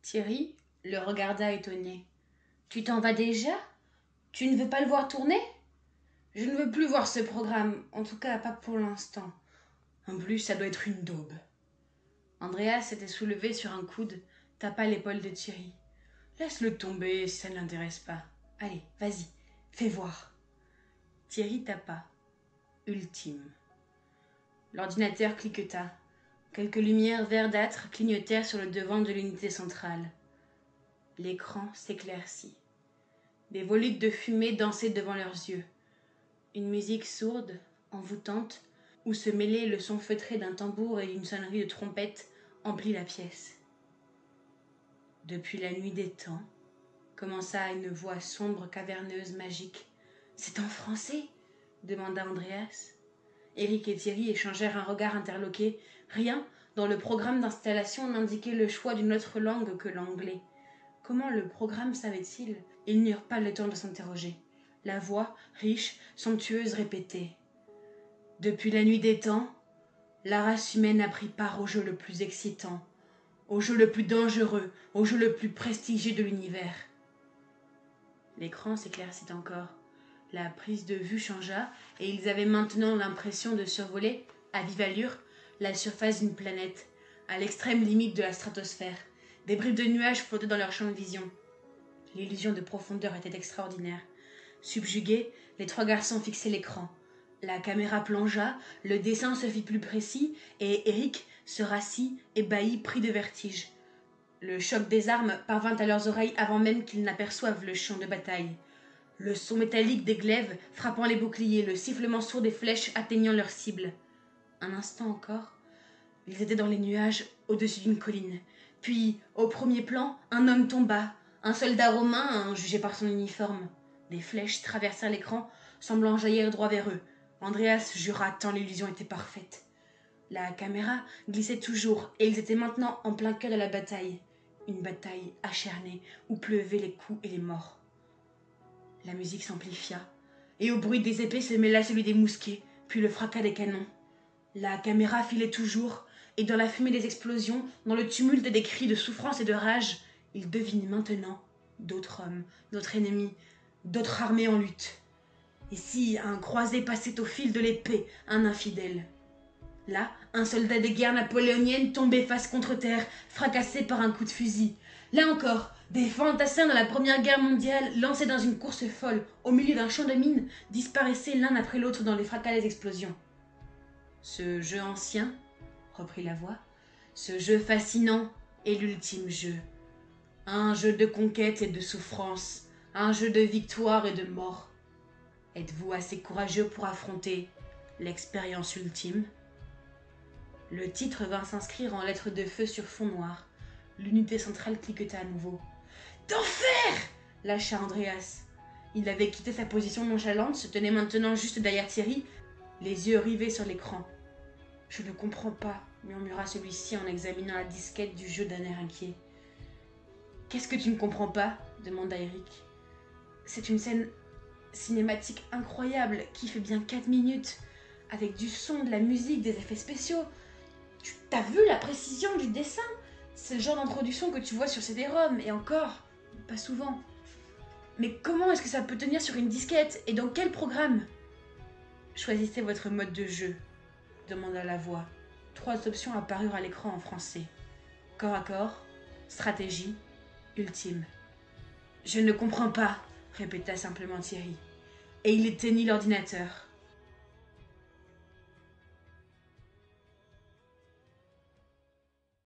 Thierry le regarda étonné. « Tu t'en vas déjà? Tu ne veux pas le voir tourner ?»« Je ne veux plus voir ce programme, en tout cas pas pour l'instant. En plus, ça doit être une daube. » Andreas s'était soulevé sur un coude, tapa l'épaule de Thierry. « Laisse-le tomber si ça ne l'intéresse pas. Allez, vas-y, fais voir. » Thierry tapa. Ultime. L'ordinateur cliqueta. Quelques lumières verdâtres clignotèrent sur le devant de l'unité centrale. L'écran s'éclaircit. Des volutes de fumée dansaient devant leurs yeux. Une musique sourde, envoûtante, où se mêlait le son feutré d'un tambour et d'une sonnerie de trompette, emplit la pièce. « Depuis la nuit des temps, » commença une voix sombre, caverneuse, magique. « C'est en français ?» demanda Andreas. Eric et Thierry échangèrent un regard interloqué. Rien, dans le programme d'installation, n'indiquait le choix d'une autre langue que l'anglais. Comment le programme savait-il? Ils n'eurent pas le temps de s'interroger. La voix, riche, somptueuse, répétait. « Depuis la nuit des temps, la race humaine a pris part au jeu le plus excitant, au jeu le plus dangereux, au jeu le plus prestigieux de l'univers. » L'écran s'éclaircit encore. La prise de vue changea et ils avaient maintenant l'impression de survoler, à vive allure, la surface d'une planète, à l'extrême limite de la stratosphère. Des bribes de nuages flottaient dans leur champ de vision. L'illusion de profondeur était extraordinaire. Subjugués, les trois garçons fixaient l'écran. La caméra plongea, le dessin se fit plus précis et Eric se rassit, ébahi, pris de vertige. Le choc des armes parvint à leurs oreilles avant même qu'ils n'aperçoivent le champ de bataille. Le son métallique des glaives frappant les boucliers, le sifflement sourd des flèches atteignant leur cible. Un instant encore, ils étaient dans les nuages au-dessus d'une colline. Puis, au premier plan, un homme tomba, un soldat romain, jugé par son uniforme. Des flèches traversèrent l'écran, semblant jaillir droit vers eux. Andreas jura tant l'illusion était parfaite. La caméra glissait toujours, et ils étaient maintenant en plein cœur de la bataille. Une bataille acharnée, où pleuvaient les coups et les morts. La musique s'amplifia, et au bruit des épées se mêla celui des mousquets, puis le fracas des canons. La caméra filait toujours, et dans la fumée des explosions, dans le tumulte des cris de souffrance et de rage, ils devinaient maintenant d'autres hommes, d'autres ennemis, d'autres armées en lutte. Et si un croisé passait au fil de l'épée, un infidèle? Là, un soldat des guerres napoléoniennes tombait face contre terre, fracassé par un coup de fusil. Là encore, des fantassins de la Première Guerre mondiale, lancés dans une course folle, au milieu d'un champ de mines, disparaissaient l'un après l'autre dans les fracas des explosions. Ce jeu ancien, reprit la voix, ce jeu fascinant est l'ultime jeu. Un jeu de conquête et de souffrance, un jeu de victoire et de mort. Êtes-vous assez courageux pour affronter l'expérience ultime? Le titre vint s'inscrire en lettres de feu sur fond noir. L'unité centrale cliqueta à nouveau. « D'enfer » lâcha Andreas. Il avait quitté sa position nonchalante, se tenait maintenant juste derrière Thierry, les yeux rivés sur l'écran. « Je ne comprends pas » murmura celui-ci en examinant la disquette du jeu d'un air inquiet. « Qu'est-ce que tu ne comprends pas » demanda Eric. « C'est une scène cinématique incroyable qui fait bien 4 minutes, avec du son, de la musique, des effets spéciaux. T'as vu la précision du dessin? C'est le genre d'introduction que tu vois sur CD-ROM, et encore, pas souvent. Mais comment est-ce que ça peut tenir sur une disquette, et dans quel programme? Choisissez votre mode de jeu, demanda la voix. 3 options apparurent à l'écran en français. Corps à corps, stratégie, ultime. Je ne comprends pas, répéta simplement Thierry. Et il éteignit l'ordinateur.